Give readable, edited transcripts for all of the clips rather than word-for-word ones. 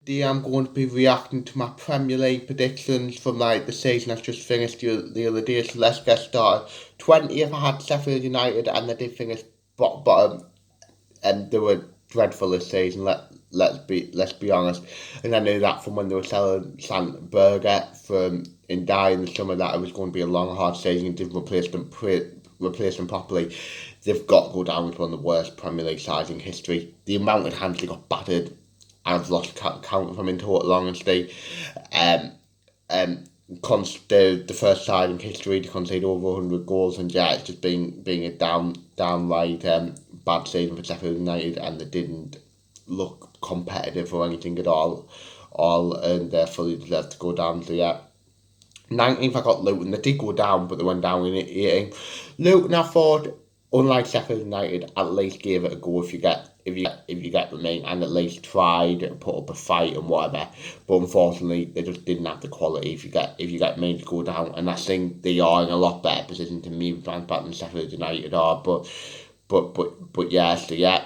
today I'm going to be reacting to my Premier League predictions from like the season that's just finished the other day. So let's get started. 20th, I had Sheffield United, and they did finish bottom, and they were dreadful this season. Let's be honest. And I knew that from when they were selling Sant Berger from in Dye in the summer that it was going to be a long, hard season. Didn't replace them properly. They've got to go down with one of the worst Premier League sides in history. The amount of times they got battered, I've lost count of them in total honesty. Um, the first side in history to concede over 100 goals, and yeah, it's just being a downright bad season for Sheffield United, and they didn't look competitive or anything at all, and they fully deserved to go down. So yeah. 19th, I got Luton. They did go down, but they went down in 18th. Luton, I thought, unlike Sheffield United, at least gave it a go if you get with me, and at least tried and put up a fight and whatever. But unfortunately, they just didn't have the quality if you get me to go down. And I think they are in a lot better position to move back than Sheffield United are. But yeah, so yeah.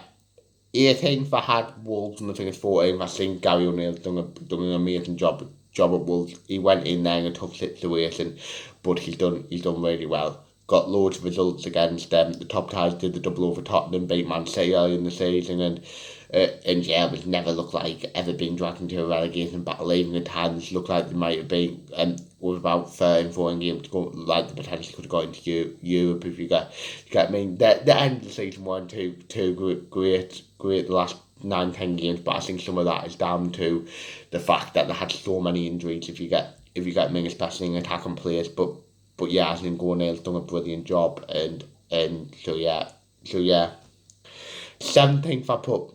18th, I had Wolves, and I think it's 14th. I think Gary O'Neill's done an amazing job at Wolves. He went in there in a tough situation, but he's done really well. Got loads of results against them. The top ties did the double over Tottenham, beat Man City early in the season, and yeah, it was never looked like ever being dragged into a relegation battle. Even at times looked like they might have been with about 13, 14 games to go, like they potentially could have got into Europe if you get I mean, the end of the season weren't too great the last 9-10 games, but I think some of that is down to the fact that they had so many injuries. If you get me, especially in attacking players, but yeah, I think O'Neill's done a brilliant job, and so yeah. 17th, I put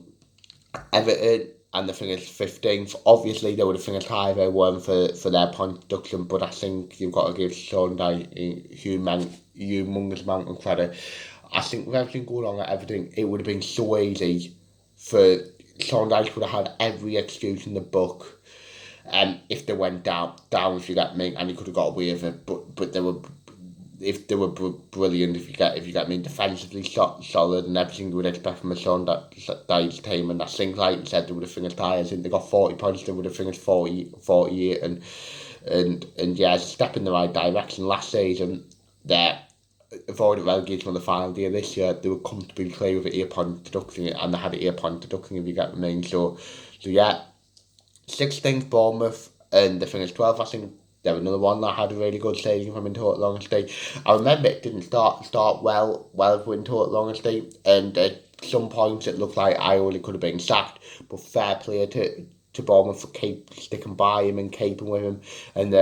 Everton, and the thing is 15th. Obviously, they would have finished higher if they weren't for their point deduction, but I think you've got to give Sean Dyche a humongous amount of credit. I think with everything going on at Everton, it would have been so easy for Sean Dyche would have had every excuse in the book. If they went down, if you get me, and he could have got away with it. But they were, if they were brilliant, if you get me, defensively solid and everything you would expect from a Sean Dyche team. And I think, like you said, they would have finished higher. I think they got 40 points. They would have finished 48, and yeah, it's a step in the right direction. Last season, they avoided relegation on the final day. This year, they were comfortably clear with an 8-point deduction, and they had an 8-point deduction, if you get me. So yeah. 16th, Bournemouth, and they finished 12th. I think they were another one that had a really good season from in total honesty. I remember it didn't start well for in total honesty, and at some points it looked like Ioli could have been sacked, but fair play to Bournemouth for keep sticking by him and keeping with him, and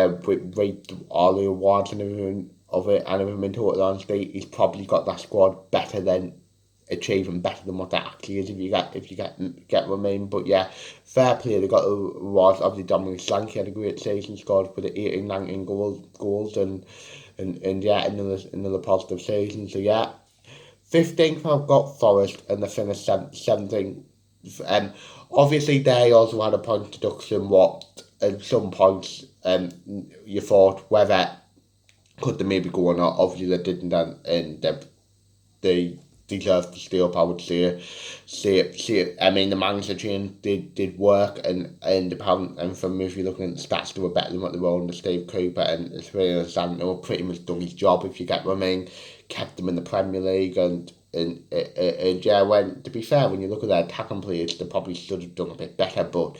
reaped all the awards and everything of it, and everything in total honesty, he's probably got that squad achieving better than what that actually is, if you get what I mean. But yeah, fair play, they got awards. Obviously Dominic Solanke had a great season, scored for the 18-19 goals, and yeah, another positive season. So yeah. 15th, I've got Forest, and they finished 17th. Obviously they also had a point deduction, what at some points you thought whether could they maybe go or not. Obviously they didn't, and they deserve to stay up, I would say. I mean, the manager change did work, and from if you're looking at the stats, they were better than what they were under Steve Cooper, and it's really understand they were pretty much done his job, if you get what I mean. Kept them in the Premier League, and yeah, to be fair, when you look at their attacking players, they probably should have done a bit better, but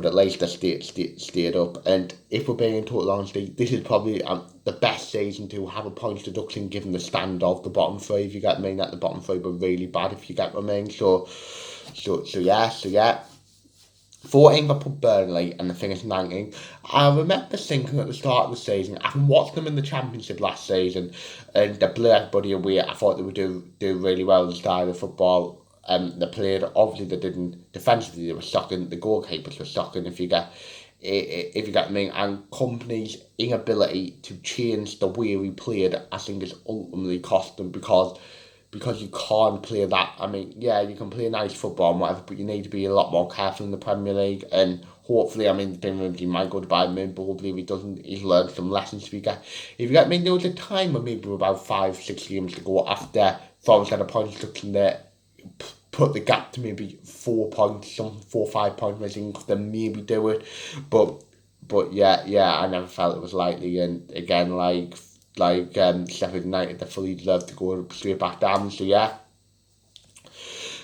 at least they stayed up. And if we're being in total honesty, this is probably the best season to have a points deduction given the stand of the bottom three, if you get me. That the bottom three were really bad, if you get what I mean. So yeah. 14th, I put Burnley, and the thing is 19th. I remember thinking at the start of the season, I watched them in the Championship last season, and they blew everybody away. I thought they would do really well in the style of football. They played, obviously they didn't, defensively they were shocking, the goalkeepers were shocking, if you get me, and Kompany's inability to change the way we played, I think, is ultimately cost them, because you can't play that. I mean, yeah, you can play nice football and whatever, but you need to be a lot more careful in the Premier League, and hopefully, I mean, he might go to Bayern Munich, but hopefully if he doesn't, he's learned some lessons. If you get me, there was a time when maybe about 5-6 games to go after Forest had a point deduction there, put the gap to maybe 4 points, some 4 or 5 points, I think they maybe do it, but yeah, I never felt it was likely, and again, like Sheffield United, they fully deserved to go straight back down, so yeah.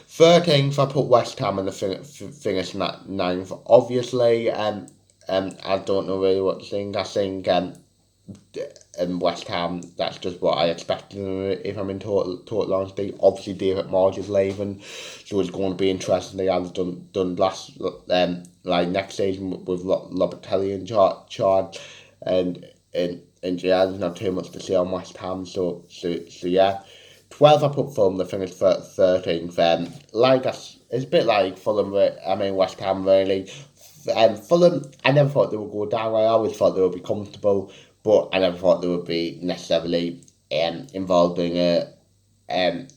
13th, I put West Ham in the finish ninth. Obviously, I don't know really what to think. I think West Ham, that's just what I expected if I'm in total honesty. Obviously, David Moyes is leaving, so it's going to be interesting. They have done last like next season with Lopetegui in charge, and yeah, there's not too much to say on West Ham. So yeah. 12th, I put Fulham. They finished 13th. It's a bit like Fulham. West Ham really. Fulham, I never thought they would go down. I always thought they would be comfortable, but I never thought they would be necessarily involved in a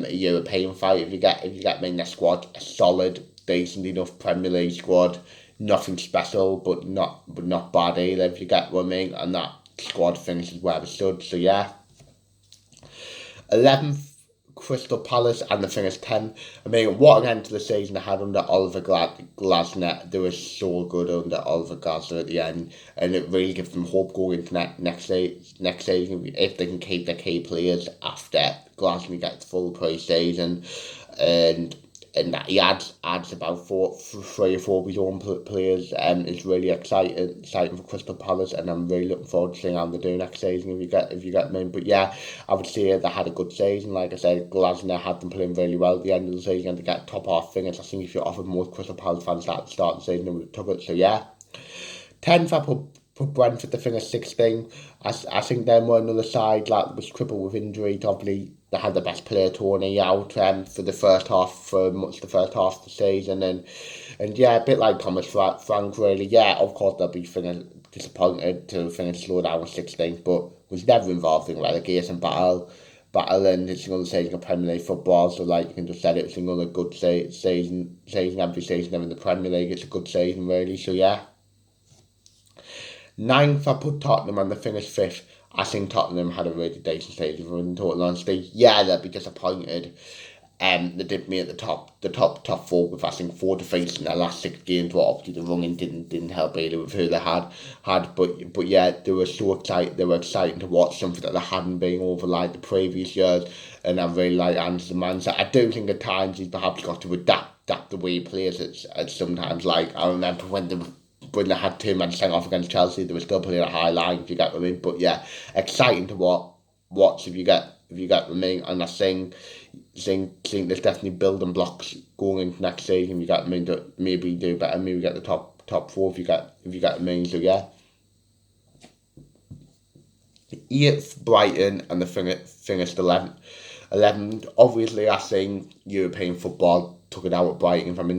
European fight. If you get me in their squad, a solid, decent enough Premier League squad, nothing special, but not bad either. If you get what I mean, and that squad finishes where it stood. So yeah. 11th, Crystal Palace, and they finished 10th. What an end to the season they had under Oliver Glasner. They were so good under Oliver Glasner at the end, and it really gives them hope going into next season if they can keep their key players after Glasner gets full pre-season, and that he adds about 3 or 4 of his own players. It's really exciting for Crystal Palace, and I'm really looking forward to seeing how they do next season. If you get me, but yeah, I would say they had a good season. Like I said, Glasner had them playing really well at the end of the season, and to get top half finish. I think if you offered most Crystal Palace fans that at the start of the season, they would have took it. So yeah, 10th, I put Brentford to finish 16th. I think they're more another side that was crippled with injury. Obviously, they had the best player Tony out for the first half, for much the first half of the season, and yeah, a bit like Thomas Frank really. Yeah, of course they'll be disappointed to finish slow down with 16th, but was never involved in relegation battle, and it's another season of Premier League football. So like you can just say it's another good season every season in the Premier League. It's a good season really. So yeah. 9th, I put Tottenham, and they finished 5th. I think Tottenham had a really decent season in total honesty. Yeah, they'll be disappointed. They did me at the top 4 with I think 4 defeats in their last 6 games. What obviously the running didn't help either with who they had. But yeah, they were so excited. They were exciting to watch, something that they hadn't been over like the previous years. And I really like Ange's mindset. I do think at times he's perhaps got to adapt the way he plays. It's sometimes like I remember when they had 2 men sent off against Chelsea, they were still playing a high line, if you get what I mean. But yeah, exciting to watch if you get what I mean. And I think there's definitely building blocks going into next season. You get what I mean, to maybe do better, maybe get the top 4 if you get what I mean. So yeah. 8th, Brighton, and they finished 11th. Obviously, I think European football took it out at Brighton if I'm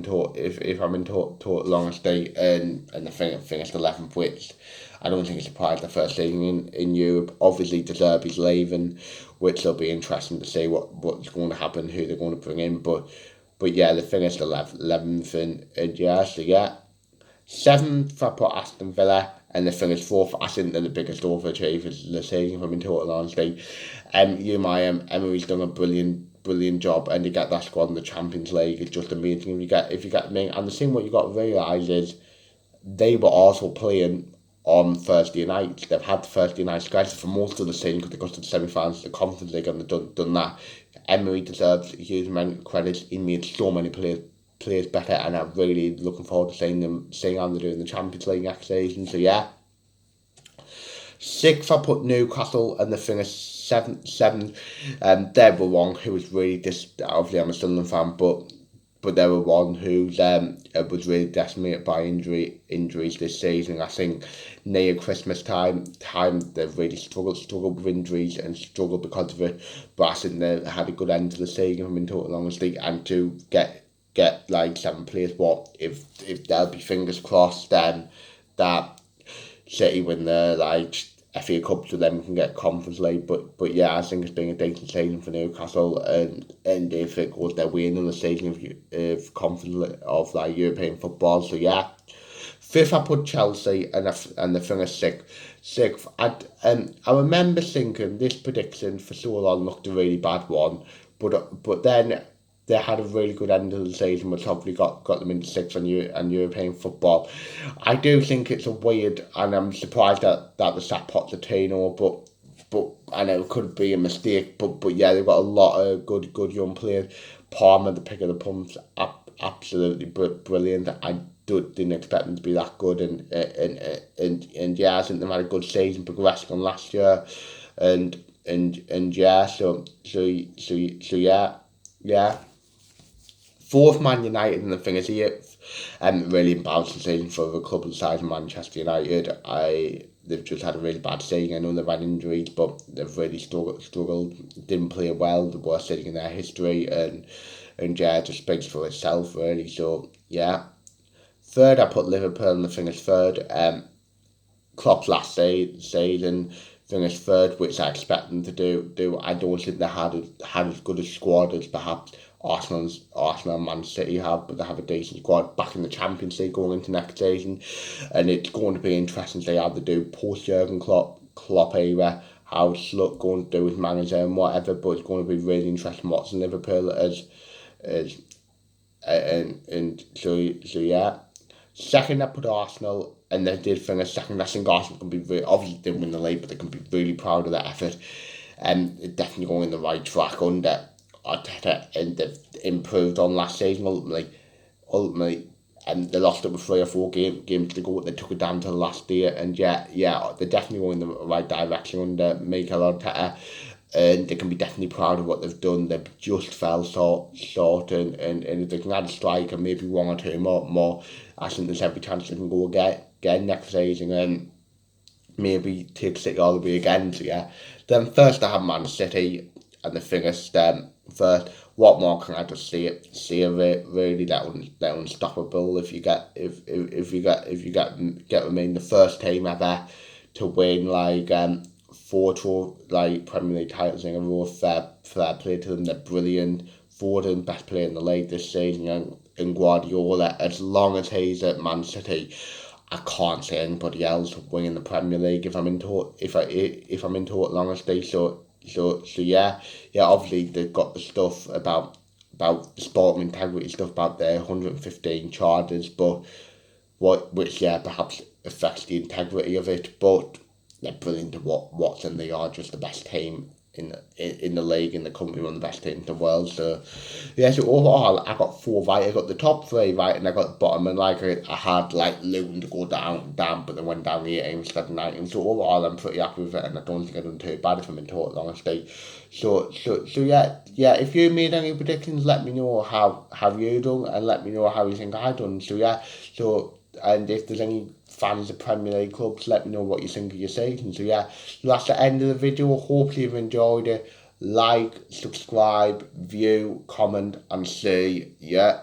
in total honesty, and I think it finished 11th, which I don't think it's surprised the first season in Europe. Obviously, De Zerbi's leaving, which will be interesting to see what's going to happen, who they're going to bring in, but yeah, they finished 11th, and yeah, so yeah. 7th, I put Aston Villa, and they finished 4th. I think they're the biggest overachievers of the season, if I'm in total honesty. Emery's done a brilliant job, and to get that squad in the Champions League is just amazing. If you get me, and the thing what you got to realise is they were also playing on Thursday nights. They've had Thursday night schedule for most of the season because they got to the semi-finals of the Conference League, and they've done that. Emery deserves a huge amount of credit. He made so many players better, and I'm really looking forward to seeing how they're doing the Champions League next season. So yeah. 6th, I put Newcastle, and they finished 7th. They were one who was really obviously I'm a Sunderland fan, but they were one who was really decimated by injuries this season. I think near Christmas time they've really struggled with injuries and struggled because of it. But I think they had a good end to the season, I'm in total honesty, and to get like 7 players. What if there'll be fingers crossed then that City win the FA Cup, so then we can get Conference League. But yeah, I think it's been a decent season for Newcastle, and if it goes their way another season of Conference of European football. So yeah. 5th, I put Chelsea, and they finished 6th. I remember thinking this prediction for so long looked a really bad one, but then they had a really good end of the season, which obviously got them into sixth on European football. I do think it's a weird, and I'm surprised that they sacked Pochettino, but I know it could be a mistake. But yeah, they've got a lot of good young players. Palmer, the pick of the pumps, absolutely brilliant. I didn't expect them to be that good, and yeah, I think they've had a good season, progressing on last year, and yeah, so yeah. Fourth, Man United, and the thing is here, really embarrassing season for the club the size of Manchester United. They've just had a really bad season. I know they've had injuries, but they've really struggled. Didn't play well. The worst season in their history, and yeah, it just speaks for itself really. So yeah. Third, I put Liverpool, and the thing is third. Klopp's last season finished third, which I expect them to do. I don't think they had as good a squad as perhaps Arsenal and Man City have, but they have a decent squad back in the Champions League going into next season, and it's going to be interesting to see how they do post Jurgen Klopp era, how it's going to do with manager and whatever. But it's going to be really interesting watching Liverpool as and so yeah. Second, I put Arsenal, and they did finish second. I think Arsenal can be obviously didn't win the league, but they can be really proud of their effort, and definitely going in the right track under Arteta, and they've improved on last season ultimately, and they lost it with 3 or 4 games to go. They took it down to the last day, and yeah, they're definitely going in the right direction under Mikel Arteta. And they can be definitely proud of what they've done. They've just fell short, and if they can add a striker, maybe 1 or 2 more, I think there's every chance they can go again next season, and maybe take City all the way again. So yeah. Then first I have Man City, and the finished first. What more can I just see of it? Really, they're unstoppable. If you get remain the first team ever to win 4 Premier League titles in a row, fair play to them. They're brilliant. Foden, best player in the league this season, and Guardiola, as long as he's at Man City, I can't see anybody else winning the Premier League if I'm in total honesty. So yeah, obviously they've got the stuff about the sporting integrity stuff about their 115 charters, but which perhaps affects the integrity of it, but they're brilliant to watch, and they are just the best team in the league, in the country, one of the best teams in the world. So yeah, so overall I got 4 right. I got the top 3 right, and I got the bottom, and I had Luton to go down, but they went down 18 instead of 19. So overall I'm pretty happy with it, and I don't think I've done too bad if I'm in total honesty. So yeah. If you made any predictions, let me know how you done, and let me know how you think I done. So yeah, and if there's any fans of Premier League clubs, let me know what you think of your season. So yeah, that's the end of the video. Hopefully you've enjoyed it. Like, subscribe, view, comment, and see ya.